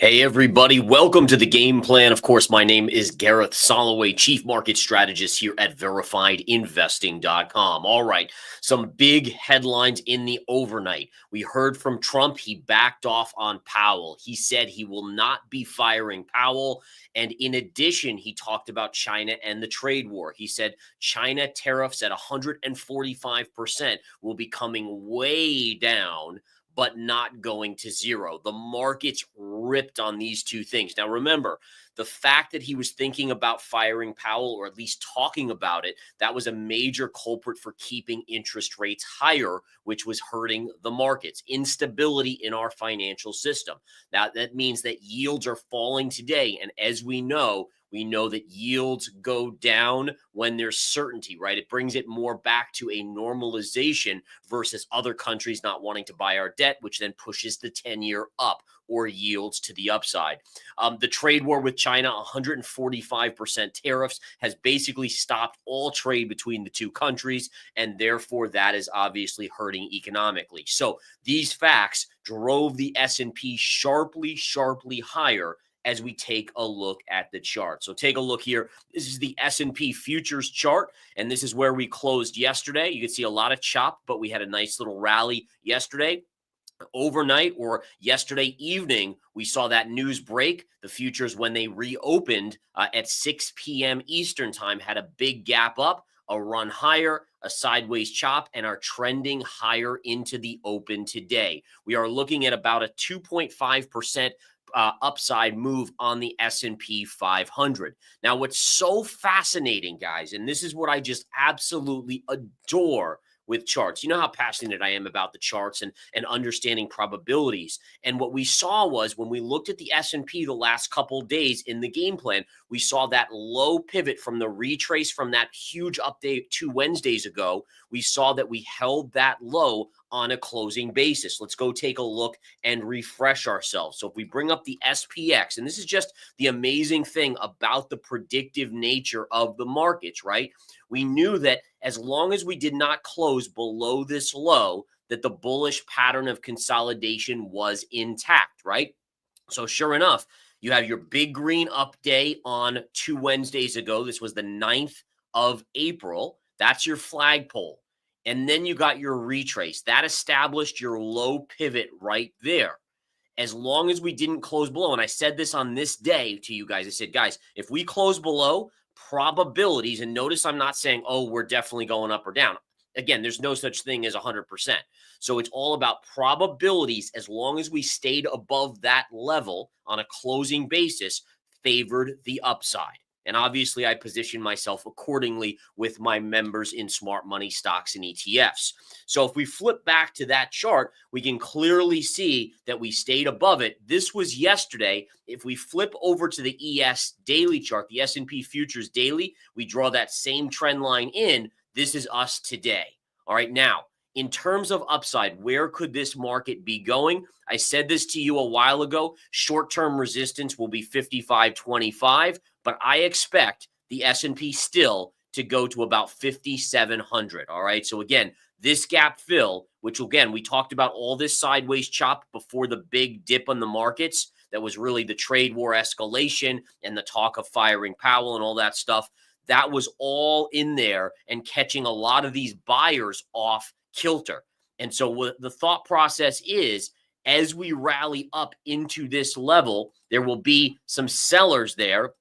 Hey everybody, welcome to the Game Plan. Of course, my name is Gareth Soloway, Chief Market Strategist here at VerifiedInvesting.com. All right, some big headlines in the overnight. We heard from Trump. He backed off on Powell. He said he will not be firing Powell. And in addition, he talked about China and the trade war. He said China tariffs at 145% will be coming way down, but not going to zero. The markets ripped on these two things. Now, remember, the fact that he was thinking about firing Powell, or at least talking about it, that was a major culprit for keeping interest rates higher, which was hurting the markets. Instability in our financial system. Now, that means that yields are falling today. And as we know that yields go down when there's certainty, right? It brings it more back to a normalization versus other countries not wanting to buy our debt, which then pushes the 10-year up or yields to the upside. The trade war with China, 145% tariffs, has basically stopped all trade between the two countries, and therefore that is obviously hurting economically. So these facts drove the S&P sharply higher as we take a look at the chart. So take a look here. This is the S&P futures chart, and this is where we closed yesterday. You can see a lot of chop, but we had a nice little rally yesterday. Overnight or yesterday evening, we saw that news break. The futures, when they reopened at 6 p.m. Eastern time, had a big gap up, a run higher, a sideways chop, and are trending higher into the open today. We are looking at about a 2.5% upside move on the S&P 500. Now, what's so fascinating, guys, and this is what I just absolutely adore with charts. You know how passionate I am about the charts and understanding probabilities. And what we saw was when we looked at the S&P the last couple days in the game plan, we saw that low pivot from the retrace from that huge update 2 Wednesdays ago. We saw that we held that low on a closing basis. Let's go take a look and refresh ourselves. So if we bring up the SPX, and this is just the amazing thing about the predictive nature of the markets, right? We knew that as long as we did not close below this low, that the bullish pattern of consolidation was intact, right? So sure enough, you have your big green up day on 2 Wednesdays ago. This was the 9th of April. That's your flagpole. And then you got your retrace. That established your low pivot right there. As long as we didn't close below, and I said this on this day to you guys, I said, guys, if we close below, probabilities, and notice I'm not saying, oh, we're definitely going up or down. Again, there's no such thing as 100%. So it's all about probabilities. As long as we stayed above that level on a closing basis, favored the upside. And obviously, I position myself accordingly with my members in smart money stocks and ETFs. So if we flip back to that chart, we can clearly see that we stayed above it. This was yesterday. If we flip over to the ES daily chart, the S&P futures daily, we draw that same trend line in. This is us today. All right, now, in terms of upside, where could this market be going? I said this to you a while ago. Short-term resistance will be 55.25, but I expect the S&P still to go to about 5,700. All right, so again, this gap fill, which again, we talked about all this sideways chop before the big dip on the markets. That was really the trade war escalation and the talk of firing Powell and all that stuff. That was all in there and catching a lot of these buyers off kilter. And so what the thought process is, as we rally up into this level, there will be some sellers there.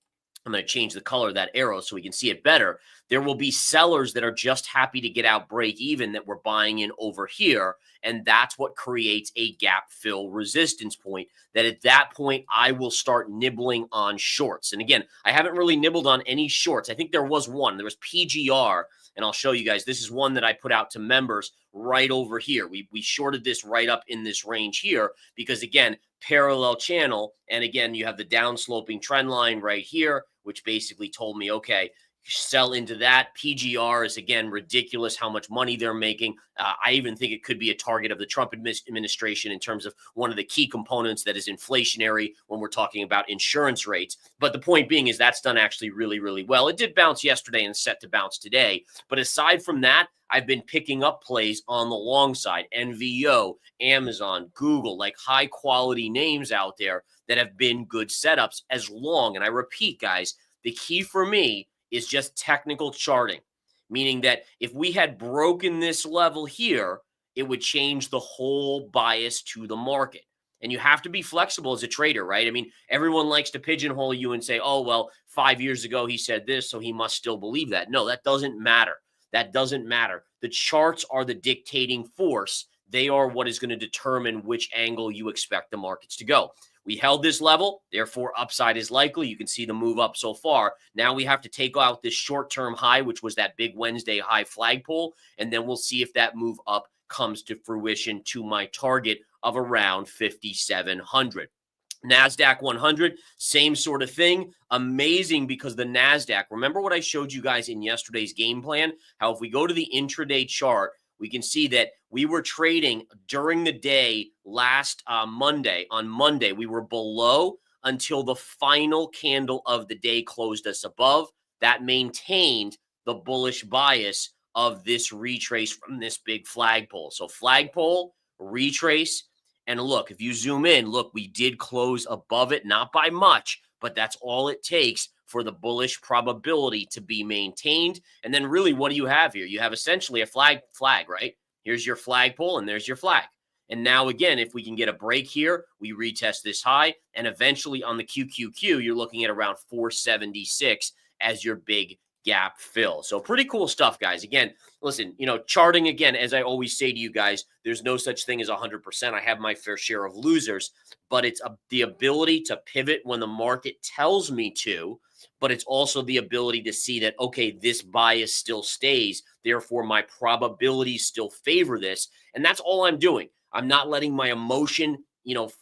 I'm going to change the color of that arrow so we can see it better. There will be sellers that are just happy to get out break even that we're buying in over here. And that's what creates a gap fill resistance point, that at that point, I will start nibbling on shorts. And again, I haven't really nibbled on any shorts. I think there was one. There was PGR. And I'll show you guys. This is one that I put out to members right over here. We shorted this right up in this range here because, again, parallel channel. And again, you have the downsloping trend line right here, which basically told me, okay, sell into that. PGR is, again, ridiculous how much money they're making. I even think it could be a target of the Trump administration in terms of one of the key components that is inflationary when we're talking about insurance rates. But the point being is that's done actually really, really well. It did bounce yesterday and set to bounce today. But aside from that, I've been picking up plays on the long side, NVO, Amazon, Google, like high quality names out there that have been good setups as long. And I repeat, guys, the key for me is just technical charting, meaning that if we had broken this level here, it would change the whole bias to the market. And you have to be flexible as a trader, right? I mean, everyone likes to pigeonhole you and say, oh, well, 5 years ago he said this, so he must still believe that. No, that doesn't matter. That doesn't matter. The charts are the dictating force. They are what is going to determine which angle you expect the markets to go. We held this level, therefore upside is likely. You can see the move up so far. Now we have to take out this short-term high, which was that big Wednesday high flagpole, and then we'll see if that move up comes to fruition to my target of around 5,700. NASDAQ 100, same sort of thing. Amazing because the NASDAQ, remember what I showed you guys in yesterday's game plan? How if we go to the intraday chart, we can see that we were trading during the day last Monday. On Monday, we were below until the final candle of the day closed us above. That maintained the bullish bias of this retrace from this big flagpole. So flagpole, retrace, and look, if you zoom in, look, we did close above it, not by much, but that's all it takes for the bullish probability to be maintained. And then really, what do you have here? You have essentially a flag, right? Here's your flagpole and there's your flag. And now again, if we can get a break here, we retest this high, and eventually on the QQQ, you're looking at around 476 as your big gap fill. So pretty cool stuff, guys. Again, listen, charting, again, as I always say to you guys, there's no such thing as 100%. I have my fair share of losers, but it's the ability to pivot when the market tells me to, but it's also the ability to see that, okay, this bias still stays. Therefore, my probabilities still favor this. And that's all I'm doing. I'm not letting my emotion,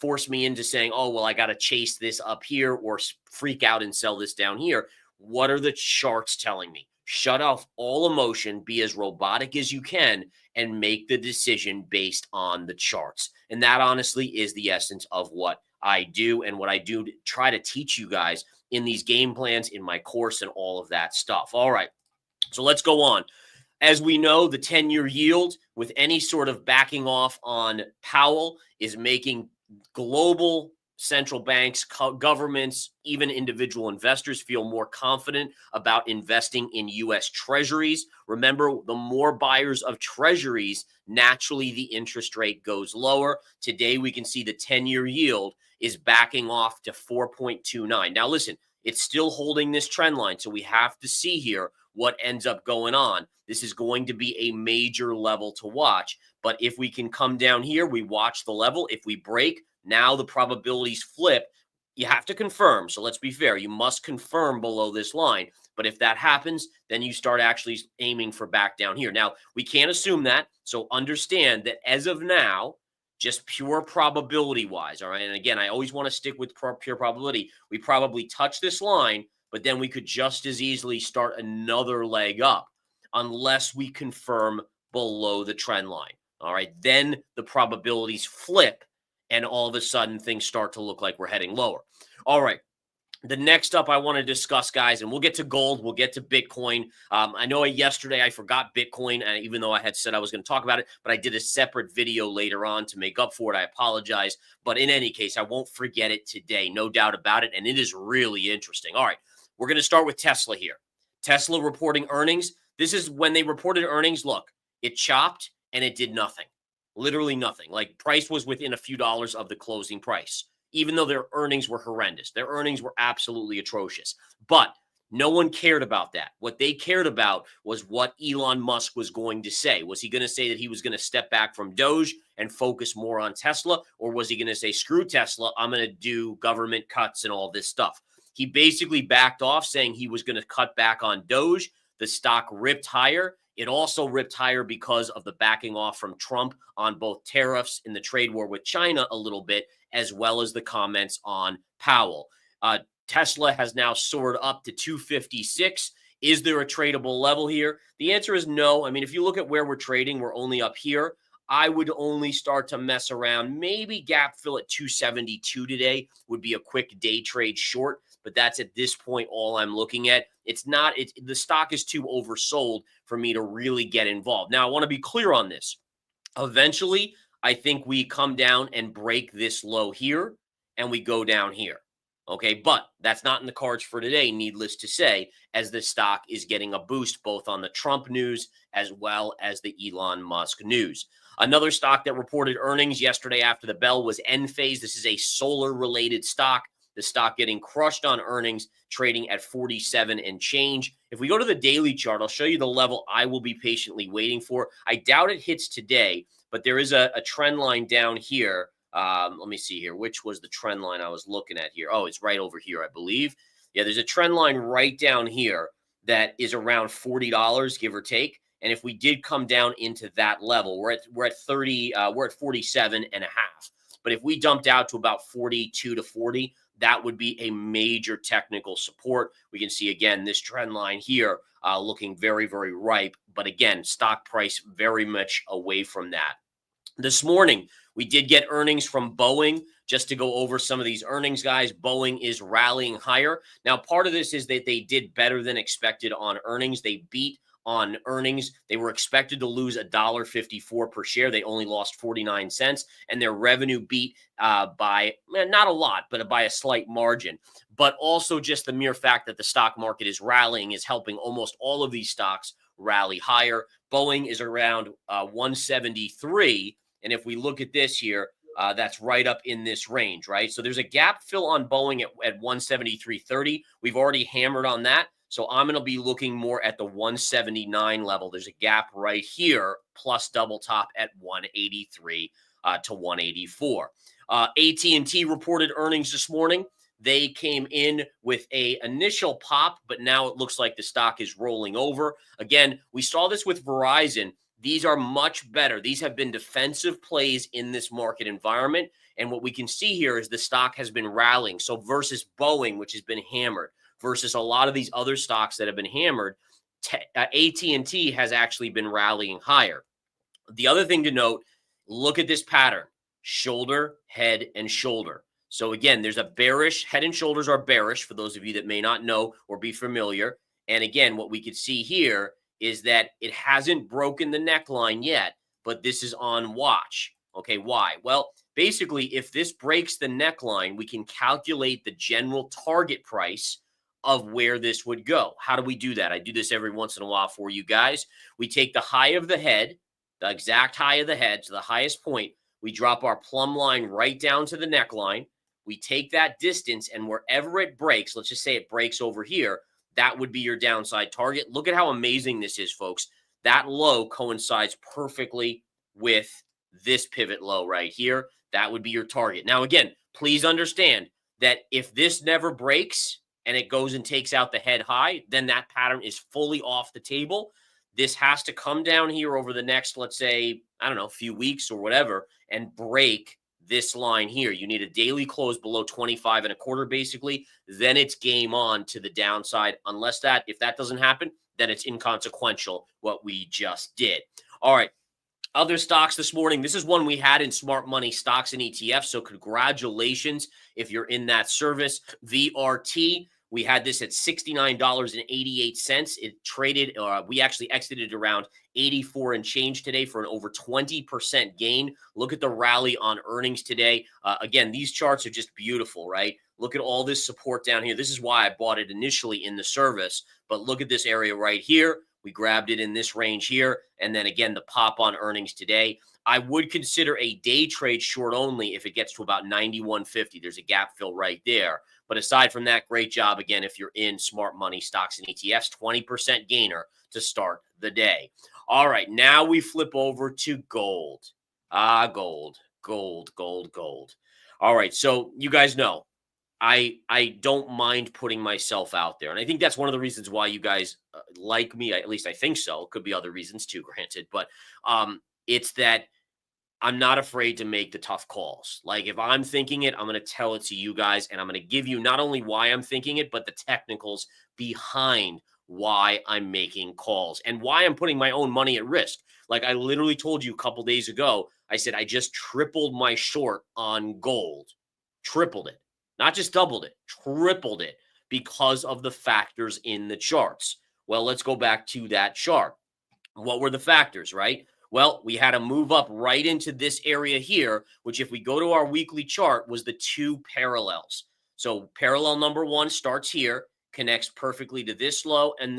force me into saying, oh, well, I got to chase this up here or freak out and sell this down here. What are the charts telling me? Shut off all emotion, be as robotic as you can, and make the decision based on the charts. And that honestly is the essence of what I do and what I do to try to teach you guys in these game plans, in my course, and all of that stuff. All right, so let's go on. As we know, the 10-year yield with any sort of backing off on Powell is making global central banks, governments, even individual investors feel more confident about investing in U.S. treasuries. Remember, the more buyers of treasuries, naturally the interest rate goes lower. Today, we can see the 10-year yield is backing off to 4.29. Now, listen, it's still holding this trend line, so we have to see here what ends up going on. This is going to be a major level to watch, but if we can come down here, we watch the level. If we break, now the probabilities flip. You have to confirm. So let's be fair. You must confirm below this line. But if that happens, then you start actually aiming for back down here. Now, we can't assume that. So understand that as of now, just pure probability wise. All right. And again, I always want to stick with pure probability. We probably touch this line, but then we could just as easily start another leg up unless we confirm below the trend line. All right. Then the probabilities flip, and all of a sudden things start to look like we're heading lower. All right. The next up I want to discuss, guys, and we'll get to gold, we'll get to Bitcoin. I know yesterday I forgot Bitcoin, even though I had said I was going to talk about it, but I did a separate video later on to make up for it. I apologize. But in any case, I won't forget it today, no doubt about it, and it is really interesting. All right, we're going to start with Tesla here. Tesla reporting earnings. This is when they reported earnings. Look, it chopped and it did nothing. Literally nothing. Like, price was within a few dollars of the closing price, even though their earnings were horrendous. Their earnings were absolutely atrocious. But no one cared about that. What they cared about was what Elon Musk was going to say. Was he going to say that he was going to step back from Doge and focus more on Tesla? Or was he going to say, screw Tesla, I'm going to do government cuts and all this stuff? He basically backed off, saying he was going to cut back on Doge. The stock ripped higher. It also ripped higher because of the backing off from Trump on both tariffs and the trade war with China a little bit, as well as the comments on Powell. Tesla has now soared up to 256. Is there a tradable level here? The answer is no. I mean, if you look at where we're trading, we're only up here. I would only start to mess around. Maybe gap fill at 272 today would be a quick day trade short, but that's at this point all I'm looking at. The stock is too oversold for me to really get involved. Now, I want to be clear on this. Eventually, I think we come down and break this low here and we go down here. Okay, but that's not in the cards for today, needless to say, as the stock is getting a boost both on the Trump news as well as the Elon Musk news. Another stock that reported earnings yesterday after the bell was Enphase. This is a solar-related stock. The stock getting crushed on earnings, trading at 47 and change. If we go to the daily chart, I'll show you the level I will be patiently waiting for. I doubt it hits today, but there is a trend line down here. Let me see here. Which was the trend line I was looking at here? Oh, it's right over here, I believe. Yeah, there's a trend line right down here that is around $40, give or take. And if we did come down into that level, we're at 47 and a half. But if we dumped out to about 42 to 40, that would be a major technical support. We can see, again, this trend line here looking very, very ripe. But again, stock price very much away from that. This morning, we did get earnings from Boeing. Just to go over some of these earnings, guys, Boeing is rallying higher. Now, part of this is that they did better than expected on earnings. They beat on earnings. They were expected to lose $1.54 per share. They only lost 49 cents, and their revenue beat by not a lot, but by a slight margin. But also just the mere fact that the stock market is rallying is helping almost all of these stocks rally higher. Boeing is around 173, and if we look at this here, that's right up in this range, right? So there's a gap fill on Boeing at 173.30. We've already hammered on that. So I'm going to be looking more at the 179 level. There's a gap right here, plus double top at 183 to 184. AT&T reported earnings this morning. They came in with a initial pop, but now it looks like the stock is rolling over. Again, we saw this with Verizon. These are much better. These have been defensive plays in this market environment. And what we can see here is the stock has been rallying. So versus Boeing, which has been hammered, versus a lot of these other stocks that have been hammered, AT&T has actually been rallying higher. The other thing to note, look at this pattern: shoulder, head, and shoulder. So again, there's a bearish, head and shoulders are bearish for those of you that may not know or be familiar. And again, what we could see here is that it hasn't broken the neckline yet, but this is on watch. Okay, why? Well, basically, if this breaks the neckline, we can calculate the general target price of where this would go. How do we do that? I do this every once in a while for you guys. We take the high of the head, the exact high of the head to the highest point. We drop our plumb line right down to the neckline. We take that distance, and wherever it breaks, let's just say it breaks over here, that would be your downside target. Look at how amazing this is, folks. That low coincides perfectly with this pivot low right here. That would be your target. Now, again, please understand that if this never breaks and it goes and takes out the head high, then that pattern is fully off the table. This has to come down here over the next, let's say, I don't know, few weeks or whatever, and break this line here. You need a daily close below 25 and a quarter, basically. Then it's game on to the downside. If that doesn't happen, then it's inconsequential what we just did. All right. Other stocks this morning. This is one we had in Smart Money Stocks and ETFs. So congratulations if you're in that service. VRT. We had this at $69.88. It traded, we actually exited around 84 and change today for an over 20% gain. Look at the rally on earnings today. Again, these charts are just beautiful, right? Look at all this support down here. This is why I bought it initially in the service. But look at this area right here. We grabbed it in this range here. And then again, the pop on earnings today. I would consider a day trade short only if it gets to about 91.50. There's a gap fill right there. But aside from that, great job again if you're in Smart Money Stocks and ETFs, 20% gainer to start the day. All right, now we flip over to gold. Gold. All right, so you guys know I don't mind putting myself out there. And I think that's one of the reasons why you guys like me. At least I think so. Could be other reasons too, granted. But it's that I'm not afraid to make the tough calls. Like if I'm thinking it, I'm going to tell it to you guys. And I'm going to give you not only why I'm thinking it, but the technicals behind why I'm making calls and why I'm putting my own money at risk. Like I literally told you a couple days ago, I said I just tripled my short on gold, tripled it, not just doubled it, tripled it because of the factors in the charts. Well, let's go back to that chart. What were the factors, right? Well, we had to move up right into this area here, which if we go to our weekly chart was the two parallels. So parallel number one starts here, connects perfectly to this low, and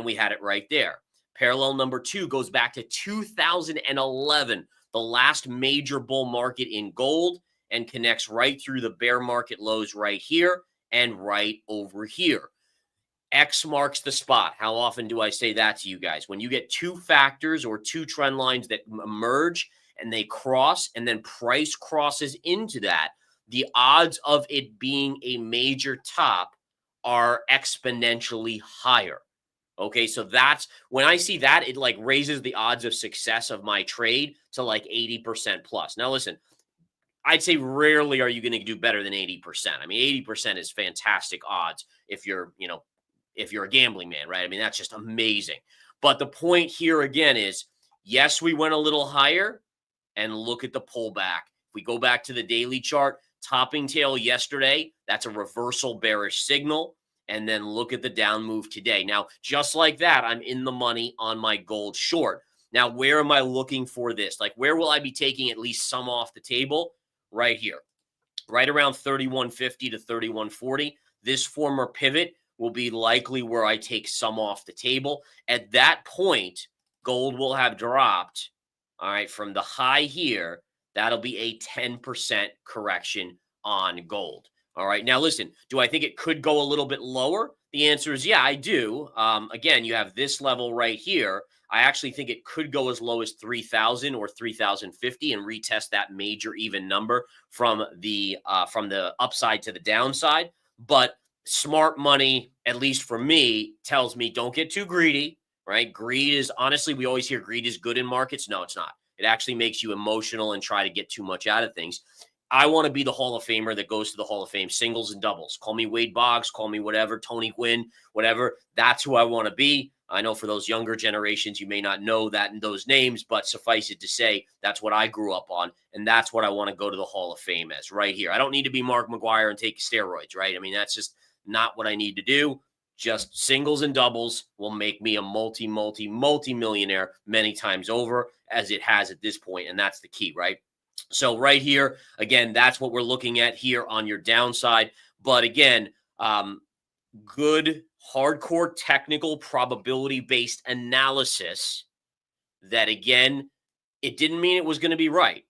we had it right there. Parallel number two goes back to 2011, the last major bull market in gold, and connects right through the bear market lows right here and right over here. X marks the spot. How often do I say that to you guys? When you get two factors or two trend lines that emerge and they cross and then price crosses into that, the odds of it being a major top are exponentially higher. Okay, so that's when I see that, it like raises the odds of success of my trade to like 80% plus. Now, listen, I'd say rarely are you going to do better than 80%. I mean, 80% is fantastic odds if you're, if you're a gambling man, right? I mean, that's just amazing. But the point here again is, yes, we went a little higher, and look at the pullback. If we go back to the daily chart, topping tail yesterday, that's a reversal bearish signal. And then look at the down move today. Now, just like that, I'm in the money on my gold short. Now, where am I looking for this? Like, where will I be taking at least some off the table? Right here, right around 3150 to 3140. This former pivot will be likely where I take some off the table. At that point, gold will have dropped, all right, from the high here. That'll be a 10% correction on gold. All right. Now, listen, do I think it could go a little bit lower? The answer is yeah, I do. Again, you have this level right here. I actually think it could go as low as 3,000 or 3,050 and retest that major even number from the upside to the downside. But smart money, at least for me, tells me don't get too greedy, right? Greed is honestly, we always hear greed is good in markets. No, it's not. It actually makes you emotional and try to get too much out of things. I want to be the Hall of Famer that goes to the Hall of Fame, singles and doubles. Call me Wade Boggs, call me whatever, Tony Gwynn, whatever. That's who I want to be. I know for those younger generations, you may not know that in those names, but suffice it to say, that's what I grew up on, and that's what I want to go to the Hall of Fame as right here. I don't need to be Mark McGuire and take steroids, right? I mean, that's just not what I need to do. Just singles and doubles will make me a multi-millionaire many times over, as it has at this point, and that's the key, right? So right here, again, that's what we're looking at here on your downside. But again, good hardcore technical probability-based analysis that, again, it didn't mean it was going to be right.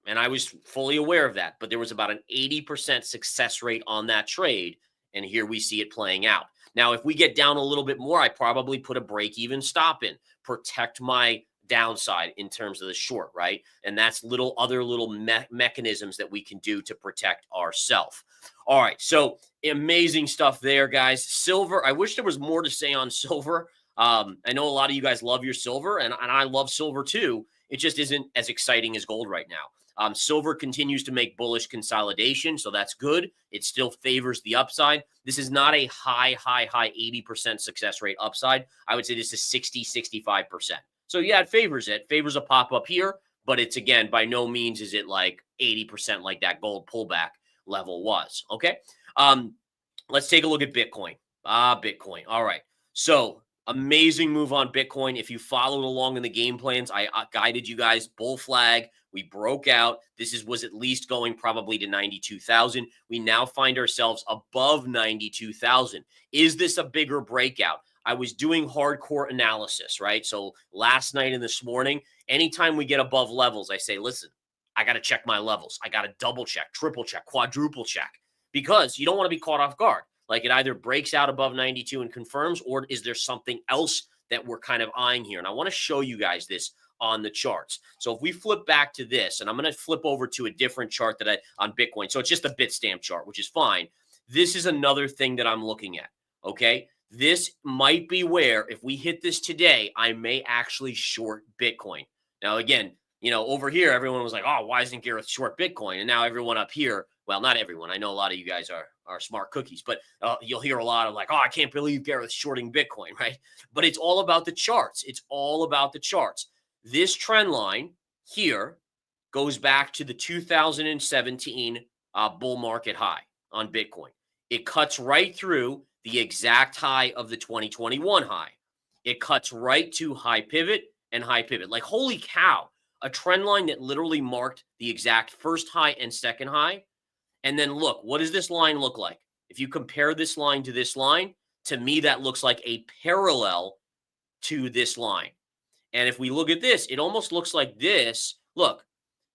And I was fully aware of that. But there was about an 80% success rate on that trade. And here we see it playing out. Now, if we get down a little bit more, I probably put a break-even stop in, protect my downside in terms of the short, right? And that's other little mechanisms that we can do to protect ourselves. All right, so amazing stuff there, guys. Silver, I wish there was more to say on silver. I know a lot of you guys love your silver, and I love silver too. It just isn't as exciting as gold right now. Silver continues to make bullish consolidation, so that's good. It still favors the upside. This is not a high 80% success rate upside. I would say this is 60, 65%. So yeah, it favors a pop up here, but it's, again, by no means is it like 80% like that gold pullback level was. Okay. Let's take a look at Bitcoin. Bitcoin. All right. So amazing move on Bitcoin. If you followed along in the game plans, I guided you guys, bull flag. We broke out. This was at least going probably to 92,000. We now find ourselves above 92,000. Is this a bigger breakout? I was doing hardcore analysis, right? So last night and this morning, anytime we get above levels, I say, listen, I got to check my levels. I got to double check, triple check, quadruple check, because you don't want to be caught off guard. Like, it either breaks out above 92 and confirms, or is there something else that we're kind of eyeing here? And I want to show you guys this on the charts. So if we flip back to this, and I'm going to flip over to a different chart on Bitcoin. So it's just a Bitstamp chart, which is fine. This is another thing that I'm looking at. Okay. This might be where, if we hit this today, I may actually short Bitcoin. Now, again, over here, everyone was like, oh, why isn't Gareth short Bitcoin? And now everyone up here, well, not everyone. I know a lot of you guys are our smart cookies. But you'll hear a lot of like, oh, I can't believe Gareth's shorting Bitcoin, right? But it's all about the charts. It's all about the charts. This trend line here goes back to the 2017 bull market high on Bitcoin. It cuts right through the exact high of the 2021 high. It cuts right to high pivot and high pivot. Like, holy cow, a trend line that literally marked the exact first high and second high. And then look, what does this line look like? If you compare this line to this line, to me, that looks like a parallel to this line. And if we look at this, it almost looks like this. Look,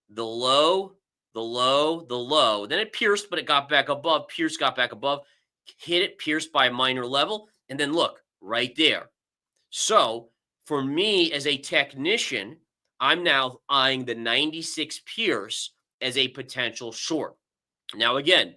the low, the low, the low. Then it pierced, but it got back above. Pierced, got back above. Hit it, pierced by a minor level. And then look, right there. So for me as a technician, I'm now eyeing the 96 pierce as a potential short. Now, again,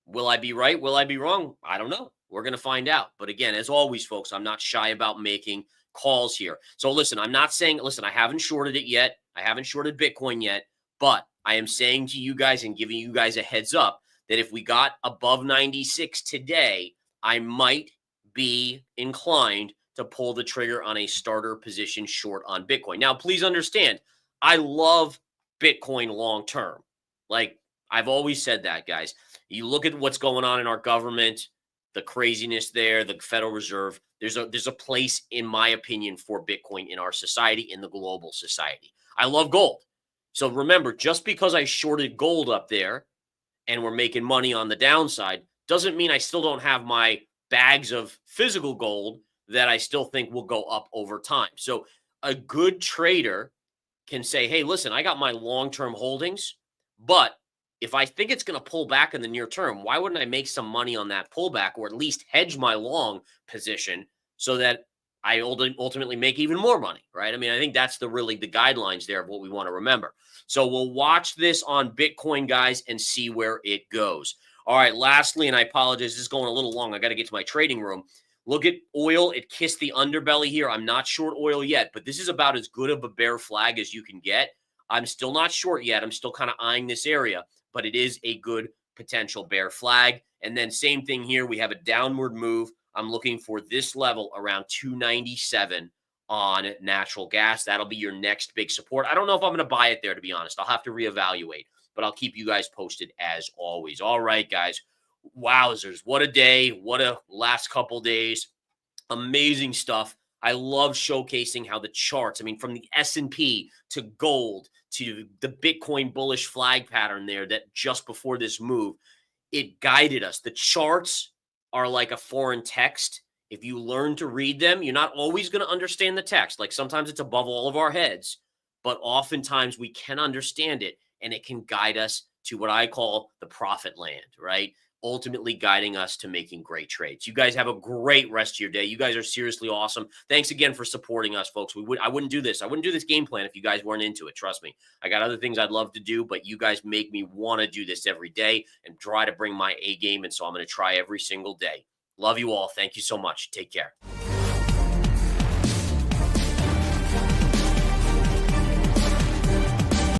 will I be right? Will I be wrong? I don't know. We're going to find out. But again, as always, folks, I'm not shy about making calls here. So listen, I'm not saying, listen, I haven't shorted it yet. I haven't shorted Bitcoin yet, but I am saying to you guys and giving you guys a heads up that if we got above 96 today, I might be inclined to pull the trigger on a starter position short on Bitcoin. Now, please understand, I love Bitcoin long term. Like, I've always said that, guys. You look at what's going on in our government, the craziness there, the Federal Reserve. There's a place, in my opinion, for Bitcoin in our society, in the global society. I love gold. So remember, just because I shorted gold up there and we're making money on the downside doesn't mean I still don't have my bags of physical gold that I still think will go up over time. So a good trader can say, hey, listen, I got my long-term holdings, but if I think it's going to pull back in the near term, why wouldn't I make some money on that pullback, or at least hedge my long position so that I ultimately make even more money, right? I mean, I think that's the guidelines there of what we want to remember. So we'll watch this on Bitcoin, guys, and see where it goes. All right, lastly, and I apologize, this is going a little long. I got to get to my trading room. Look at oil. It kissed the underbelly here. I'm not short oil yet, but this is about as good of a bear flag as you can get. I'm still not short yet. I'm still kind of eyeing this area, but it is a good potential bear flag. And then same thing here. We have a downward move. I'm looking for this level around 297 on natural gas. That'll be your next big support. I don't know if I'm going to buy it there, to be honest. I'll have to reevaluate, but I'll keep you guys posted as always. All right, guys. Wowzers. What a day. What a last couple days. Amazing stuff. I love showcasing how the charts, I mean, from the S&P to gold to the Bitcoin bullish flag pattern there that just before this move, it guided us. The charts are like a foreign text. If you learn to read them, you're not always going to understand the text. Like sometimes it's above all of our heads, but oftentimes we can understand it and it can guide us to what I call the profit land, right? Ultimately guiding us to making great trades. You guys have a great rest of your day. You guys are seriously awesome. Thanks again for supporting us, folks. I wouldn't do this. I wouldn't do this game plan if you guys weren't into it. Trust me. I got other things I'd love to do, but you guys make me want to do this every day and try to bring my A game. And so I'm going to try every single day. Love you all. Thank you so much. Take care.